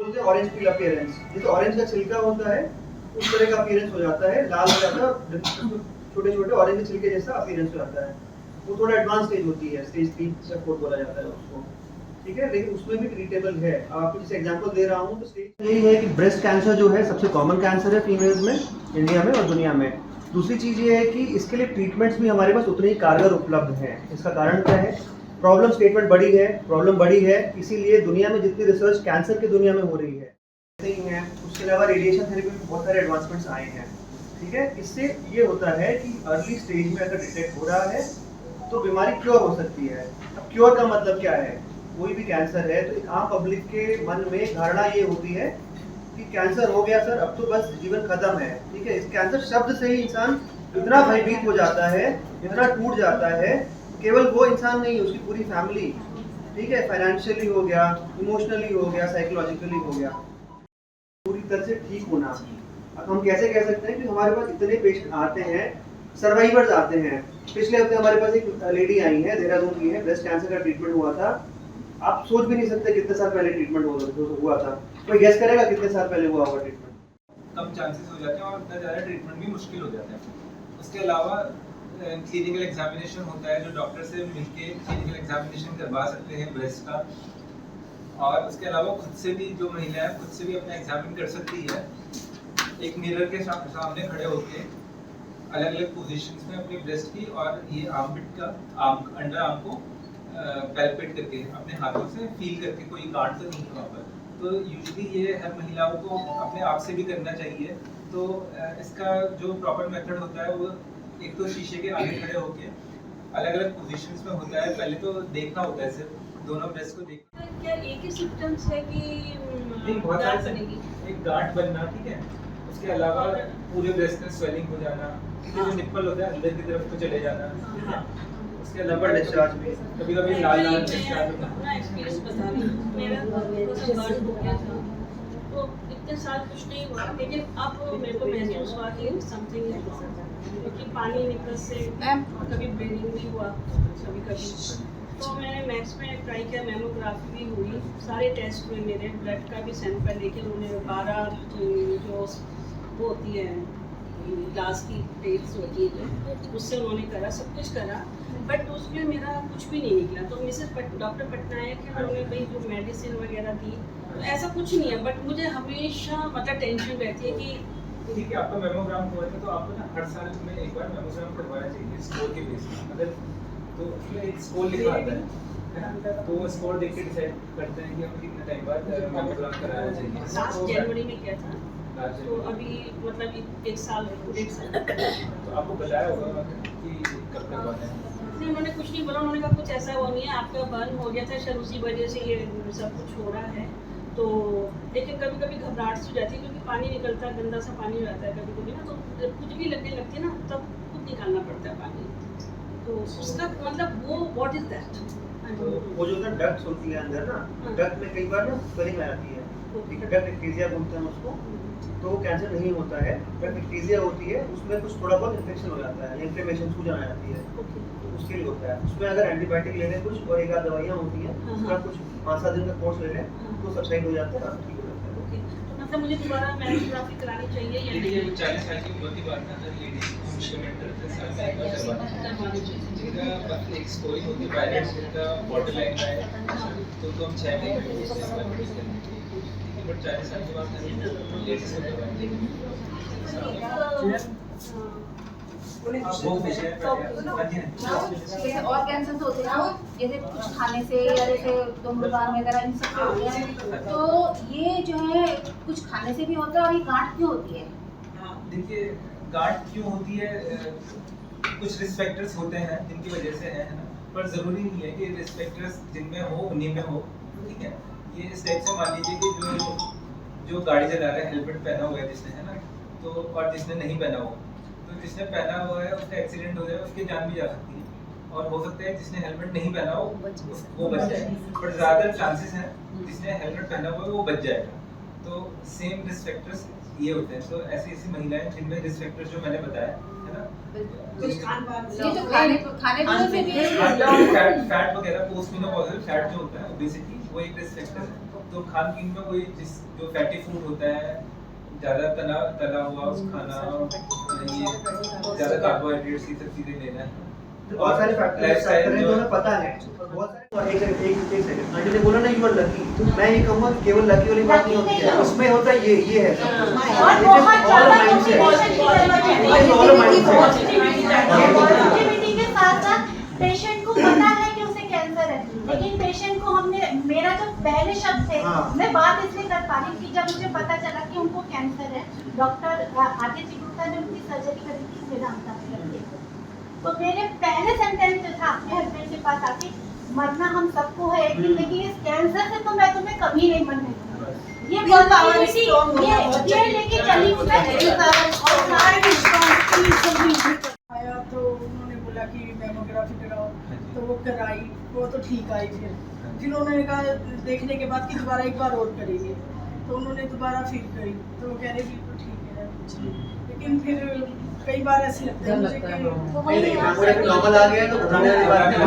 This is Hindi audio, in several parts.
बोलते हैं ऑरेंज पील अपीयरेंस, जैसे ऑरेंज का छिलका होता है उस तरह का अपीयरेंस हो जाता है, लाल हो जाता है, छोटे छोटे ऑरेंज के छिलके जैसा अपीयरेंस हो जाता है। वो थोड़ा एडवांस स्टेज होती है, स्टेज 3 या 4 बोला जाता है उसको, ठीक है। लेकिन उसमें भी ट्रीटेबल है। आपको जैसे एग्जांपल दे रहा हूँ तो स्टेज यही है कि ब्रेस्ट कैंसर जो है सबसे कॉमन कैंसर है फीमेल्स में, इंडिया में और दुनिया में। दूसरी चीज़ ये है कि इसके लिए ट्रीटमेंट्स भी हमारे पास उतने ही कारगर उपलब्ध हैं। इसका कारण क्या है? प्रॉब्लम स्टेटमेंट बड़ी है, प्रॉब्लम बड़ी है, इसीलिए दुनिया में जितनी रिसर्च कैंसर की दुनिया में हो रही है ऐसे ही है। उसके अलावा रेडिएशन थेरेपी में बहुत सारे एडवांसमेंट्स आए हैं, ठीक है। इससे ये होता है कि अर्ली स्टेज में अगर डिटेक्ट हो रहा है तो बीमारी क्योर हो सकती है। अब क्योर का मतलब क्या है? कोई भी कैंसर है तो एक आम पब्लिक के मन में धारणा ये होती है कि कैंसर हो गया सर, अब तो बस जीवन खत्म है, ठीक है। इस कैंसर शब्द से ही इंसान इतना भयभीत हो जाता है, इतना टूट जाता है, केवल वो इंसान नहीं, उसकी पूरी फैमिली, ठीक है, फाइनेंशियली हो गया, इमोशनली हो गया, साइकोलॉजिकली हो गया, पूरी तरह से ठीक होना। अब हम कैसे कह सकते हैं कि हमारे पास इतने पेशेंट आते हैं, सर्वाइवर्स आते हैं। पिछले हफ्ते हमारे पास एक लेडी आई है, देहरादून की है, ब्रेस्ट कैंसर का ट्रीटमेंट हुआ था। आप सोच भी नहीं सकते कितने साल पहले ट्रीटमेंट हुआ था। कोई गेस करेगा कितने साल पहले हुआ होगा ट्रीटमेंट? कम चांसेस हो जाते हैं और इतना ज़्यादा ट्रीटमेंट भी मुश्किल हो जाता है। उसके अलावा क्लिनिकल एग्जामिनेशन होता है, जो डॉक्टर से मिलके क्लिनिकल एग्जामिनेशन करवा सकते हैं ब्रेस्ट का। और उसके अलावा खुद से भी जो महिला है खुद से भी अपना एग्जामिन कर सकती है, एक मिरर के सामने खड़े होकर अलग अलग पोजीशंस में अपनी ब्रेस्ट की और ये आर्मपिट का अंडर आर्म को पैल्पेट करके अपने हाथों से फील करके, कोई गांठ तो नहीं है वहाँ पर। तो यूजुअली ये हर महिलाओं को अपने आप से भी करना चाहिए। तो इसका जो प्रॉपर मेथड होता है वो एक तो शीशे के आगे खड़े होके अलग अलग पोजीशंस में होता है। पहले तो देखना होता है, सिर्फ दोनों ब्रेस्ट को देख। क्या एक ही सिम्टम्स है कि बहुत गांठ सारे, बनेगी? एक गांठ बनना, ठीक है। उसके अलावा पूरे ब्रेस्ट में स्वेलिंग हो जाना, जो निप्पल होता है अंदर की तरफ को चले जाना, ठीक है। उसके अलावा डिस्चार्ज भी कभी कभी लाल लाल डिस्चार्ज होना। अपना एक्सपीरियंस बता रही हूँ। मेरा थोड़ा सा बर्न हो गया था, तो इतने साल कुछ नहीं हुआ, लेकिन अब मेरे को महसूस हुआ कि समथिंग है, क्योंकि पानी निकल से कभी ब्लीडिंग भी हुआ कभी कभी। तो मैंने मैक्स में ट्राई किया, मेमोग्राफी भी हुई, सारे टेस्ट हुए मेरे, ब्लड का भी सैंपल लेके उन्होंने 12 जो वो होती है ग्लास की प्लेट्स होती है उससे उन्होंने करा, सब कुछ करा, बट उसमें मेरा कुछ भी नहीं निकला। तो मिसेस डॉक्टर पटनायक है, उन्होंने भाई जो मेडिसिन वगैरह दी, तो ऐसा कुछ नहीं है, बट मुझे हमेशा मतलब टेंशन रहती है कि ठीक है। आपका मेमोग्राम हुआ था तो आपको ना हर साल में एक बार मेमोग्राम करवाना चाहिए स्कोर के बेस पर। अगर तो उसमें एक स्कोर लिखा आता है, तो वो स्कोर देख के डिसाइड करते हैं कि हमें कितने टाइम बाद मेमोग्राम कराना चाहिए। 7 जनवरी में किया था, तो अभी मतलब एक साल, 1.5 साल। तो आपको बताया होगा कि कब करवाना है? नहीं, उन्होंने कुछ नहीं बोला, उन्होंने कहा कुछ ऐसा वो नहीं है, आपका बर्न हो गया था शायद, उसी वजह से ये सब कुछ हो रहा है। तो लेकिन कभी कभी घबराहट सी हो जाती है, क्योंकि पानी निकलता है, गंदा सा पानी हो जाता है कभी कभी ना, तो कुछ भी लगने लगती है ना, तब खुद निकालना पड़ता है पानी। तो उसका मतलब वो व्हाट इज दैट? वो जो ना डक्ट्स होती है अंदर ना, डक्ट में कई बार ना स्वेलिंग आ जाती है, ठीक है, डक्ट एक्टीजिया बोलते हैं उसको। तो वो कैंसर नहीं होता है, डक्ट एक्टीजिया होती है, उसमें कुछ थोड़ा बहुत इन्फेक्शन हो जाता है, इन्फ्लेमेशन सूजन आ जाती है, तो उसके लिए होता है। उसमें अगर एंटीबायोटिक ले लें कुछ और एक आध दवाइयाँ होती हैं, उसका कुछ 5-7 दिन का कोर्स ले लें तो सबसाइड हो जाता है, ठीक हो जाता है। ओके, तो मतलब मुझे दोबारा मेमोग्राफी करानी चाहिए या देखिए, नहीं? 40 साल की उम्र की बात है, अगर लेडीज को मेंटल साल में एक बार करवाना चाहिए। जिनका एक स्कोरिंग होती है पायलट, जिनका बॉर्डर लाइन का है, तो हम 6 महीने में एक बार नोटिस करेंगे, बट 40 साल के बाद लेडीज को करवाएंगे। वो विषय जैसे और कैंसर होते हैं ना, जैसे कुछ खाने से या जैसे धूम्रपान वगैरह इन सब से होते हैं, तो ये जो है कुछ खाने से भी होता है, और ये गांठ क्यों होती है? देखिए, गांठ क्यों होती है, कुछ रिस्क फैक्टर्स होते हैं जिनकी वजह से है ना, पर ज़रूरी नहीं है कि रिस्क फैक्टर्स जिनमें हो उन्हीं में हो, ठीक है। ये इस टाइप से मान लीजिए कि जो गाड़ी चला रहा है, हेलमेट पहना हुआ है जिसने, है ना, तो और जिसने नहीं पहना हो, तो जिसने पहना हुआ है उसका एक्सीडेंट हो जाए, उसकी जान भी जा सकती है। और हो सकता है जिसने हेलमेट नहीं पहना हो वो बच जाए, बट ज़्यादा चांसेस हैं जिसने हेलमेट पहना हुआ है वो बच जाएगा। तो सेम रिस्क फैक्टर्स ये होते हैं। तो ऐसी ऐसी महिलाएं जिनमें रिस्क फैक्टर्स जो मैंने बताया है ना, ये जो खाने पीने से भी फैट वगैरह, पोस्ट मेनोपॉजल फैट जो होता है, ओबेसिटी, वो एक रिस्क फैक्टर है। तो खान पीन में कोई जो फैटी फूड होता है, ज़्यादा तला हुआ खाना, ये ज़्यादा कार्बोहाइड्रेट्स, ये सब चीज़ें लेना है। बहुत सारे फैक्टर्स हैं जो हमें पता है। बहुत सारे एक सेकंड आंटी ने बोला ना यू आर लकी, मैं ये कहूँगा कि केवल लकी वाली बात नहीं होती है, उसमें होता है ये है और बहुत ज़्यादा पॉजिटिविटी के साथ साथ पेशेंट को पता है कि उसे कैंसर है, लेकिन पेशेंट को हमने, मेरा जो पहले शब्द थे, मैं बात इसलिए कर पा रही हूँ कि जब मुझे पता चला कि उनको कैंसर है, डॉक्टर आदित्य गुप्ता ने उनकी सर्जरी करी थी वेदांता में, तो मेरे पहले सेंटेंस जो था अपने हस्बैंड के पास आके, मरना हम सबको है एक दिन, लेकिन इस कैंसर से तो मैं तुम्हें कभी नहीं मरने दूंगा। ये पॉजिटिविटी ये लेके चली हूँ मैं। आया तो उन्होंने बोला कि मैमोग्राफी कराओ, तो वो कराई, वो तो ठीक आई। फिर उन्होंने कहा देखने के बाद कि दोबारा एक बार और करेंगे, तो उन्होंने दोबारा फिर करी, तो वो कह रहे बिल्कुल ठीक है कुछ नहीं। लेकिन फिर कई बार ऐसे लगता है मुझे कि नॉर्मल आ गया तो घबराने वाली बात नहीं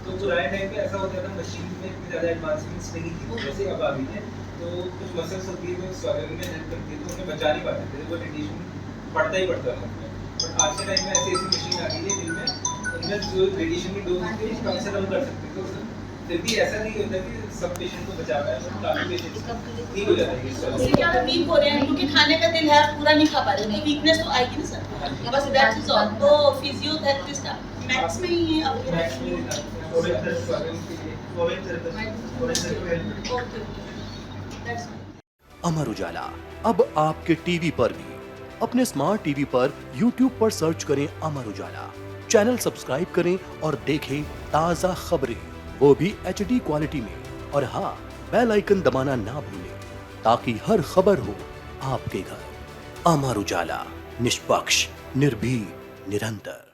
तो पुराने टाइम पे ऐसा होता था, मशीन में इतनी ज़्यादा एडवांसमेंट्स नहीं थी जैसे अब आ गई है, तो कुछ मसल्स होती है जो स्वावलंबन में हेल्प करती है, तो उन्हें बचा नहीं पाते थे, वो रेडिएशन पड़ता ही पड़ता था उसमें। बट आज के टाइम में ऐसी मशीन आ गई है जिनमें उनमें जो रेडिएशन की डोज होती है कम से कम कर सकते थे। तो फिर भी ऐसा नहीं होता कि सब पेशेंट को बचा पाए, तो काफी पेशेंट ठीक हो जाता है इस तरह से। ज़्यादा वीक हो रहे हैं क्योंकि खाने का दिल है, पूरा नहीं खा पा रहे, तो वीकनेस तो आएगी ना सर, बस दैट इज ऑल। तो फिजियोथेरेपिस्ट मैक्स में ही है अब, मैक्स में ओके दैट्स अमर उजाला अब आपके टीवी पर भी। अपने स्मार्ट टीवी पर YouTube पर सर्च करें अमर उजाला, चैनल सब्सक्राइब करें और देखें ताज़ा खबरें, वो भी HD क्वालिटी में। और हाँ, बेल आइकन दबाना ना भूलें ताकि हर खबर हो आपके घर। अमर उजाला, निष्पक्ष, निर्भीक, निरंतर।